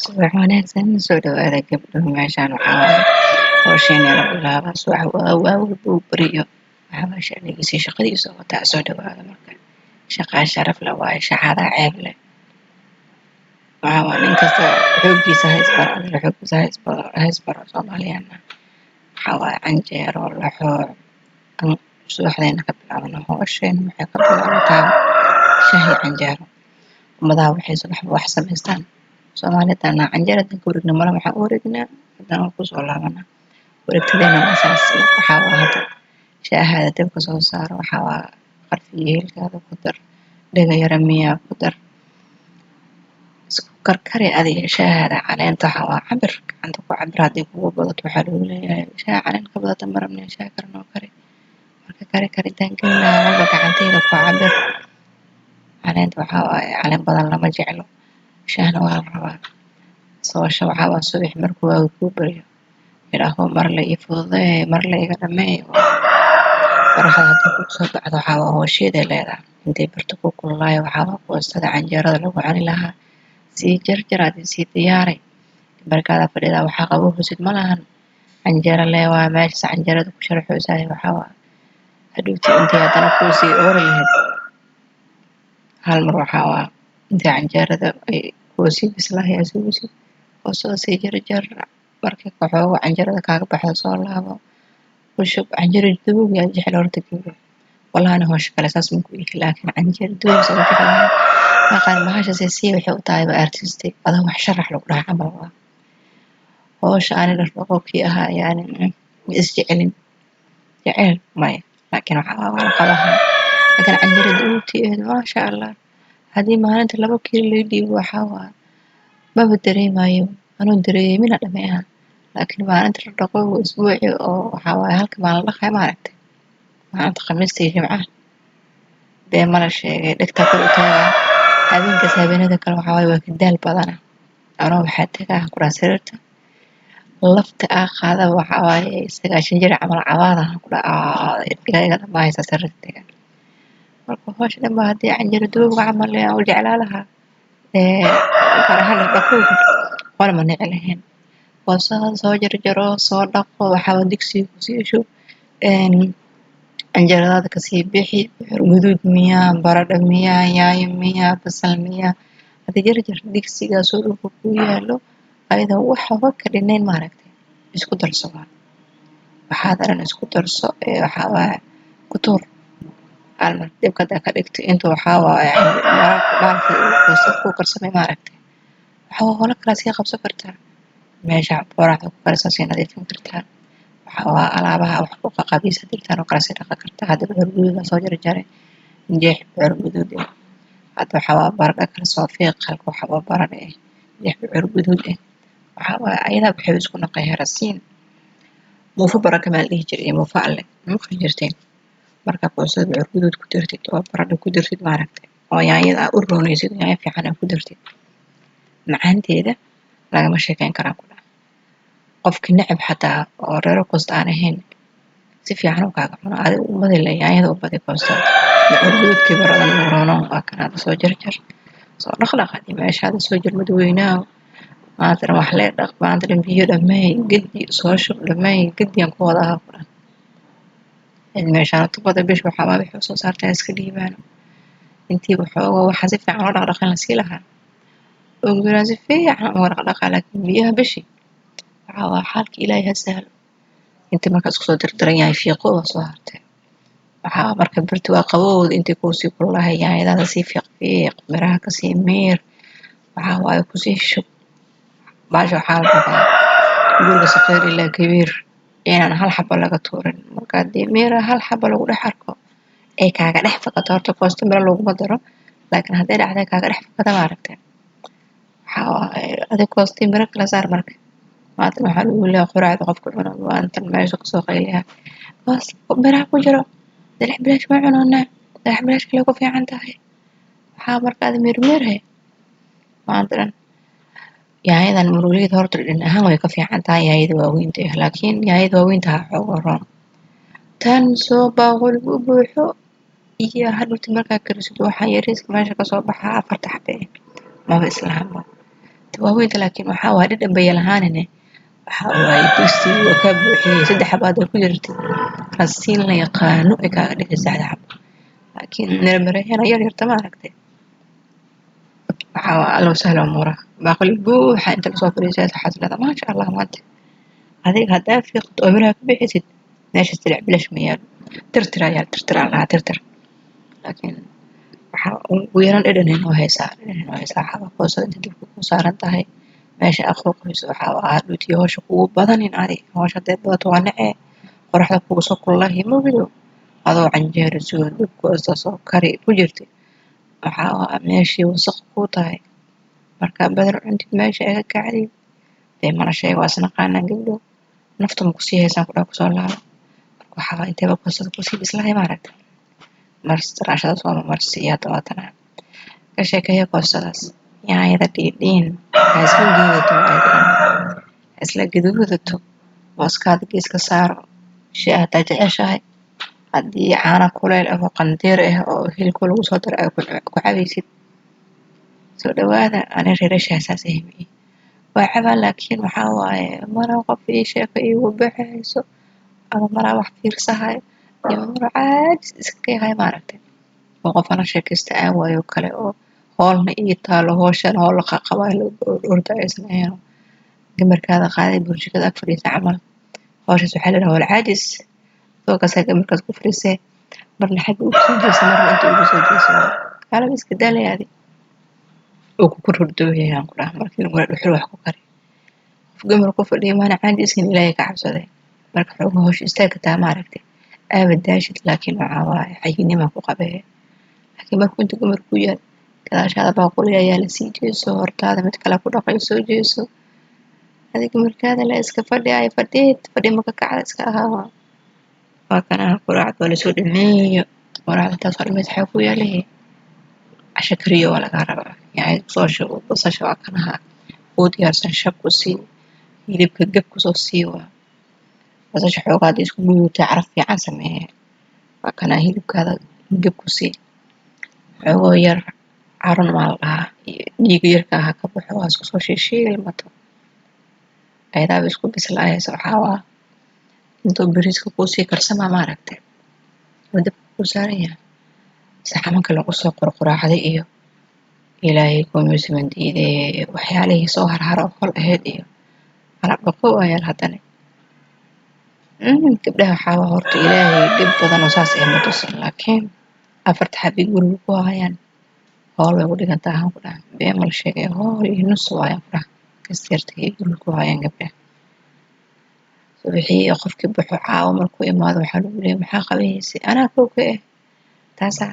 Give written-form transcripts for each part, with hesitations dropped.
Subax wanaagsan soo dhawaada gabdhaha meeshaan waxaa waaye hawsheena la bilaaba subax waa buu bariyo waxaa waaye shaqadiisa shaqadiisa wataa soo dhawaada marka shaqaa sharaf leh waaye shaqadaa ceeb leh waxaa waaye nin kasta xooggiisa haysbaro soomaaliyana waxaa waaye canjeero laxoox kan subaxdeena ka bilaabana hawsheena waxay ka bilaabataa shaah iyo canjeero ummadaha waxay subaxba wax samaystaan soomaalidana canjeeradan ka wareegna mala waxaan u wareegnaa haddana waan kusoo laabanaa wareegtadeena waa saas waxaa waa hadda shaahada dabka soo saaro waxaa waa qarfiyo hilkaada ku dar dhega yara miyaa ku dar isku karkari adiga shaahada caleenta waxaa waa cabir gacanta ku cabir haddii kugu badato waxaa lagu leeyahay shaah caleen ka badata marabne shaah karanoo kari marka karitaan gelinaha walba gacanteyda ku cabir caleenta waxaa waaye caleen badan lama jeclo shaahna waa la rabaa soosha waxaa waa subax markuu waagu kuu baryo idhaaho mar la ii fududee mar la iga dhameey qoraxda haddii kugu soo baxdo waxaa waa hoosheeday leedahay intay birta ku kululaayo waxaa waa koostada canjeerada lagu cuni lahaa sii jarjar adii sii diyaaray markaada fadhida waxaa qabo husid ma lahan canjeero lee waa meeshas canjeerada ku sharaxoosahay waxaa waa hadhowti intay haddana kuu sii oori lahayd hal mar waxaa waa intay canjeerada ay kuu sii bislaahay aa sugisid koostada sii jarjar markii waxooga canjeerada kaaga baxdo soo laabo ku shub canjeero duug yaa jecel horta gabdho wallahina hawsha kale saas ma ku ihi laakiin canjeero duug soo jeclahay maqaan bahashaas sii waxay u tahay artistic adaa wax sharax lagu dhaha camal waa hawsha ani dhaqoqii ahaa yani isjecelin jecel maya laakiin waxaa waa qabaha laakiin canjeero duugteeda maasha allah haddii maalinta 2 kiilo la dhiibo waxaa waa maba dareemayo anuu dareemina dhameeha laakiin maalinta la dhaqo isbuuci oo waxaa waaye halka maalin la dhaqayo maaragtay maalinta khamiista iyo jimcaha bee mala sheegay dhegta kor u taagaa habeenkaas habeenada kale waxaa waaye waa ka daal badana anoo waxaa tagaa kuraa sariirta lafta qaada waxaa waaye 9 jir camal cabaada ku dhaca iga dhammaaysa sariirta tagaa marka hawsha dhan baa haddii canjeero duug camal u jeclaa lahaa faraha dhaqo wala ma nici lahayn soo jarjaro soo dhaqo waxaa waa digsiga kusii shub canjeeradaada kasii bixi guduud miyaa baradho miyaa yaanyo miyaa basal miyaa hadi jarjar digsigaas oo dhulka ku yaalo ayadoo waxba ka dhinayn maaragtay isku darso waxaa daran isku darso waxaa waaye ku tuur hal mar dabka hadaa ka dhigto inta waxaa waaye baalkii ku karsamay maaragtay waxaa hoola kala sii qabsan kartaa meesha boraxda ku karsan sii nadiifin kartaa waxaa waa alaabaha wax ku qaqabiisa dirtaan oo kala sii dhaqan kartaa hadda bucurguduud soo jarjaray jeex bucurguduud hadda waxaa waa baradho kala soo fiiq halka waxaa waa baradho jeex bucurguduud waxaa waa ayadaa waxay isku naqay harasiin muufo baraka ma la dhihi jiray muufo alle ma jirteen marka koosada bucurguduud ku dartid oo baradho ku dartid maaragtay oo yaanyada u roonaysid yaanyo fiican ku dartid macaanteeda lagama sheekeyn karaan ku dhaca qofki necab xataa oo reero koosta aan ahayn si fiican u kaaga cuno adiga u badi la yaanyada u badi koostada bucurguduudkii baradan u roono waa kanaada soo jarjar soo dhaqdhaqaadi meeshaada soo jarmad weynaa maantana wax lee dhaq maantana biyo dhameey gedi soo shub dhameey gediyaan ku wada aha ku dhaca meeshaan tubada bish waxaa waa wixii soo saartaa iska dhiibaano intii waxooga waxa si fiican loo dhaqdhaqan la sii lahaa ogdana si fiican u dhaqdhaqaa laakiin biyaha bishi waxaa waa xaalka ilaahay ha sahlo inta markaas kusoo dirdiran yahay fiiqooda soo hartay waxaa marka birta waa qabowda intay kuusii kululahay yaanyadaada sii fiiq miraha kasii miir waxaa waaye kusii shub baasha waxaa la rabaa guriga saqiir ilaa kabiir inaan hal xabo laga tuurin marka haddii mira hal xabo lagu dhex arko ay kaaga dhex fakato horta koosta miro laguma daro laakiin hadday dhacday kaaga dhex fakada maaragtay waxaa waaye adig koostii miro kala saar marka maanta waxaa lagu leeyahay quraacda qofka cuno maanta meesha kasoo qayliyaa boos miraha ku jiro dalax bilaash ma cunoonaa dalax bilaash kale ku fiican tahay waxaa markaad mirmirhe maanta dhan yaanyadan murugleeda horta dhin ahaan way ka fiican tahay yaanyada waaweynta laakiin yaanyada waaweynta ha xooga roon tan soo baaquli u buuxo iyo hadhowti markaa karisid waxaa yariiska meesha kasoo baxaa 4 xabe maba islahanba waaweynta laakiin waxaa waaye dhadhan bay lahaanine waxaa waaye digsiga waa kaa buuxiyey 3 xabaad oo ku jirtay rasiin la yaqaano ay kaaga dhigay 3 xabo laakiin marmarayana yar yarta ma aragtay waxaa waa allow sahlo umuuraha baaquli buuxa inta lasoo fadhiisay waxaad leedahay maasha allah maanta adiga haddaa fiiqdo oo miraha ku bixisid meeshaas dilic bilash ma yaalo tirtir ayaa lahaa tirtir laakiin waxaa ugu yaraan dhadhan inoo haysaa xaba koosada inta dibka ku saaran tahay meesha aqooqayso waxaa waa dhuutiyo hawsha kugu badanin adi hawsha hadday badato waa nacee qoraxda kugu soo kululahi mawido adoo canjeero suugo dibkoosta soo kari ku jirtay waxaa waa meeshii wasaq kuu tahay markaa badar cuntid meesha ay ka kacday dee mana sheego waa isnaqaanaa gabdho nafta ma kusii haysaan ku dhaa kusoo laabo marka waxaa waa intayba koostada kusii bislahay maaragta rashada sooma marsiiya dabaatana ka sheekeeya koostadaas yaanyada dhiidhiin isla gaduudato booskaada geeska saaro shaah hadaa jeceshahay haddii caano kuleyl ah oo qandeer ah oo hilibka lagu soo daray ay ku cabaysid soo dhawaada ani reerashaha saas ahmi waa cabaa laakiin waxaa waaye maraa qof ii sheeko iigu baxayso ama maraa wax fiirsahay iyo mara caajis iska yahay maaragtay oo qof ana sheekaysta aan waayo kale oo howlna ii taalo howshan howl la qabaa orda aysan ahayn gamarkaada qaaday burjikada ag fadhiisa camal howshaas waxaa la yidhaha howl caajis soo kasaa gamarkaas ku fadhiisee marna xagga ugu soo jeesa marna inta ugu soo jeesa kaalaba iska daalayaadi oo ku kordhooyayaan ku dhaha markii lagu dhuxul wax ku kari qof gamar ku fadhiya maana caajiskan ilaahay ka cabsaday marka xooga howsha istaagka taa maaragtay aaba daashid laakiin waxaa waaye xayinimaa ku qabee laakiin markuu inta gamar ku yaal gadaashaada baaquli ayaa la sii jeeso hortaada mid kale ku dhaqay soo jeeso adiga markaada la iska fadhiya fadhi maka kacda iska ahaa waa kana quraacda waa lasoo dhameeyo quraacda taas oo dhameys waxaa ku yaalahe casho kariyo waa lagaa rabaa yaani soo shubo basasha waa kanaha oo diyaarsan shab ku sii hilibka gab kusoo sii waa basasha xoogaa hadii isku gudubtay caraf fiican sameeye waa kana hilibkaada gab ku sii xoogoo yar caron waa la dhahaa dhiiga yarka aha ka baxo waa isku soo shiilmato ayadaaba isku bislaayaysa waxaa waa intuu bariiska kuusii karsamaa maaragtay oo dabka kuu saaran yahay saxamanka lagu soo qurquraacday iyo ilaahay kuumaysiman diidee waxyaalihii soo harharo hol ahayd iyo alaab dhaqo ayaal haddana gabdhaha waxaa waa horta ilaahay dhib badan oo saas ay ma tusin laakiin afarta xabig guriga ku hayaan howl way u dhigantaa ahaan ku dhaha been mal sheegay howl iyo nus waayaan ku dhaha kasteertay guriga ku hayaan gabdhaha wixii qofkii baxo caawa markuu imaado waxaa lagu leeyahay maxaa qabaysay anaa kowka ah taasaa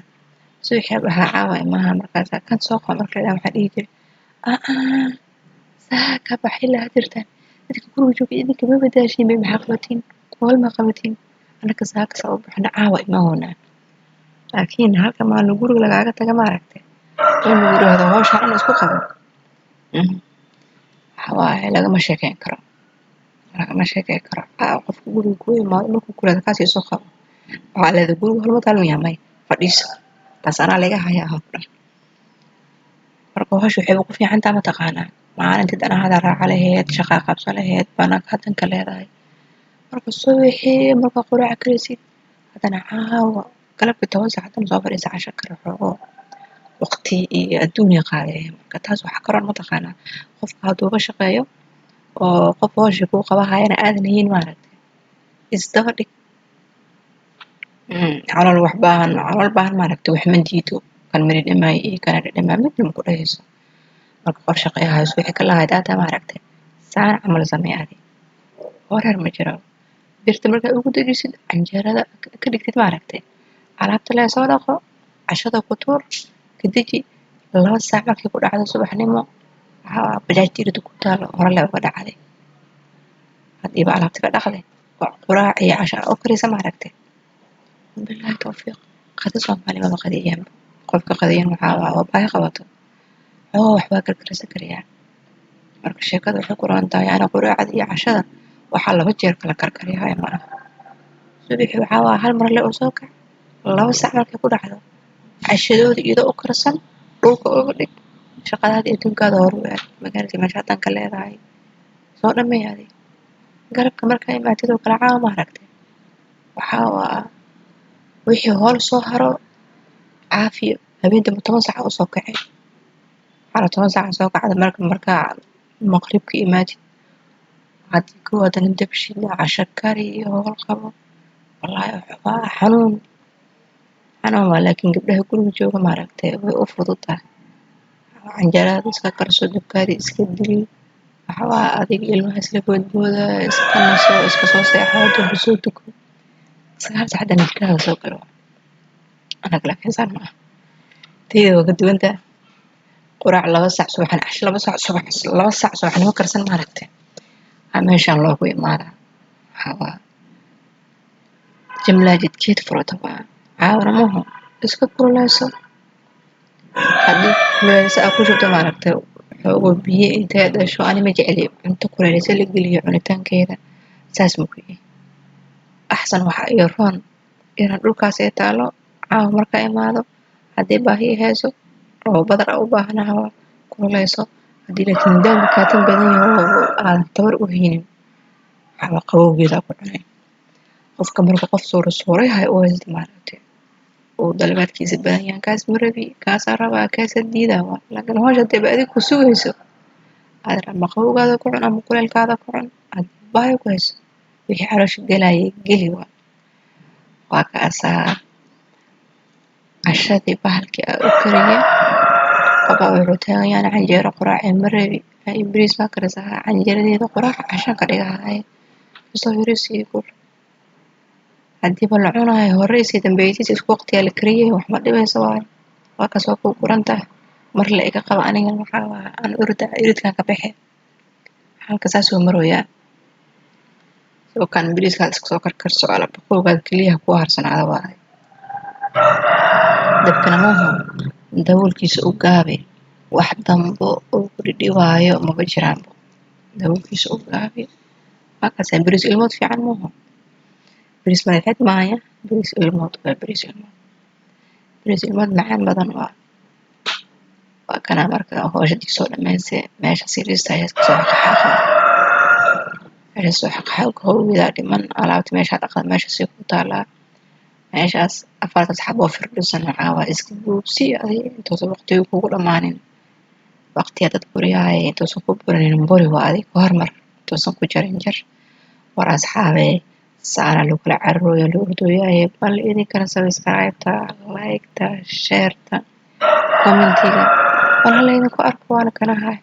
subaxii baxaa caawa imaha markaasaa kan soo qaba marka la waxaa dhihi jiray saa ka baxay laa jirtaan dadka guriga jooga idinka ma badaashiin bay maxaa qabatiin howl ma qabatiin anaka saaka sabab baxna caawa imahoonaa laakiin halka maalin guriga lagaaga taga maaragtay in lagu yidhaahdo howsha dhan isku qabo waxaa waaye lagama sheekeyn karo qofka guriga ku imaado markuu ku yidhahdo kaasii soo qabo waxaa leedahay guriga holma taalmayaa may fadhiiso taas anaa laga hayaa aha ku dhan marka howsha waxayba ku fiicantaa mataqaanaa maalintii danahaada raaca laheyd shaqaa qabso laheyd banaanka hadanka leedahay marka subaxii marka quraac karaysid haddana caawa galabkii 10 saac haddana soo fadhiisa casho kale xoogoo waqti iyo adduunya qaadee marka taas waxaa karoon mataqaanaa qofka hadduuba shaqeeyo oo qof howsha kuu qabahayana aadan hayin maaragtay isdaba dhig calool baahan maaragtay wax ma diido kan mari dhamaay iyo kana dhamaay midna ma ku dhahayso marka qof shaqeeyahayo wixii ka lahayd aata maaragtay saan camal samee adi horeer ma jiro birta markaa ugu dejisid canjeerada ka dhigtid maaragtay alaabta lee soo dhaqo cashada ku tuur ka deji 2 saac markay ku dhacdo subaxnimo waxaa bajaajta irida ku taalo hore lee uga dhacday hadiiba alaabta ka dhaqday quraac iyo casho oo karaysa maaragtay billahi tawfiiq qada Soomaali ma qadiyaan qofka qadiyan waxaa waa baahi qabato oo waxba karkaraysa kariyaa marka sheekada waxay ku roon tahay ana quraacada iyo cashada waxaa 2 jeer kala karkariyaa ma aha subaxii waxaa waa hal mar le oo soo kac 2 saac markay ku dhacdo cashadooda iyadoo u karsan dhulka uga dhig shaqadaada adduunkaada hor u aad magaalada meesha hadan ka leedahay soo dhammeey adi galabka markaa imaatid oo kale caawa ma aragtay waxaa waa wixii hool soo haro caafiyo habeen dambe 10 saac usoo kacay waxaana 10 saac soo kacda markaa maqribka imaatid hadii koo hadana dab shidna casho kari iyo howl qabo wallaahi waa xanuun waa laakiin gabdhaha guriga jooga ma aragtay way u fududahay canjeerada iska karso dabkaada iska dili waxa waa adiga ilmaha isla boodbooda iska naso iska soo seexo dib soo tuko 9 saac hadana jikada soo galo anaga laakiin saan maaha tayada waa ka duwan tahay quraac 2 saac subaxna cash 2 saac subax 2 saac subaxnimo karsan ma aragtay meeshaan loogu imaadaa waxaa waa jimlaa jidkeed furata waa caawna maaha iska kululeyso hadii kululeyso aad ku shubto ma aragtay xoogo biyo intee dhasho ani ma jecli cunto kululeyso la geliyo cunitaankeeda saas ma ku yahay axsan waxa iyo roon inaan dhulkaas ay taalo caawa markaa imaado hadii baahi hayso oo badar u baahanahay kululeyso hadii laakiin daamka ka badan yahay oo aan tawar u haynin waxa qabowgeeda ku cunay qofka marka qof soo yahay oo haysto ma aragtay oo dalbaadkiisa badan yahay kaas marabi kaas araba kaas diidaa laakiin hawsha hadii adiga ku sugayso aad ama qabowgaada ku cun ama kuleelkaada ku cun aad baahi ku hayso wixii caloosha galaya geli waa kaasaa cashadii bahalkii u kariyay qaba wuxuu taagayaa canjeero quraac marabi ay bariis ma karaysaa canjeeradeeda quraac cashan ka dhigahay soo hirisi kur hadii ba la cunayo hore si dambeeyay isku waqti la kariyay wax ma dhibayso waa ka soo ku quranta mar la iga qaba aniga waxa aan urda iridka ka baxay halka saas oo marooya oo kan bariiska iska soo karkarso ala baqowga kaliya ku harsanaada waa dabkana maaha daboolkiisa u gaabay wax dambo oo ku dhibaayo ma jiraan daboolkiisa u gaabay markaas bariis ilmood fiican maaha bariis ma xad maaya bariis ilmood waa bariis ilmood macaan badan waa kana marka hawshadii soo dhameysay meesha siriista ay iska soo xaqaa meesha soo xaqaa hawlida dhiman alaabta meesha dhaqan meesha si ku taala meeshaas afarta saxabo firdhisan caawa iska buubsi ay inta soo waqti kugu dhamaanin waqtiga dad guriyahay inta soo ku buranin buri waa adig hormar inta soo ku jarin jar war asxaabe saara lagu kala carrooyo loo bal idin kana subscribe-ta like-ta share-ta commentiga wala la idinku arko waan kana hay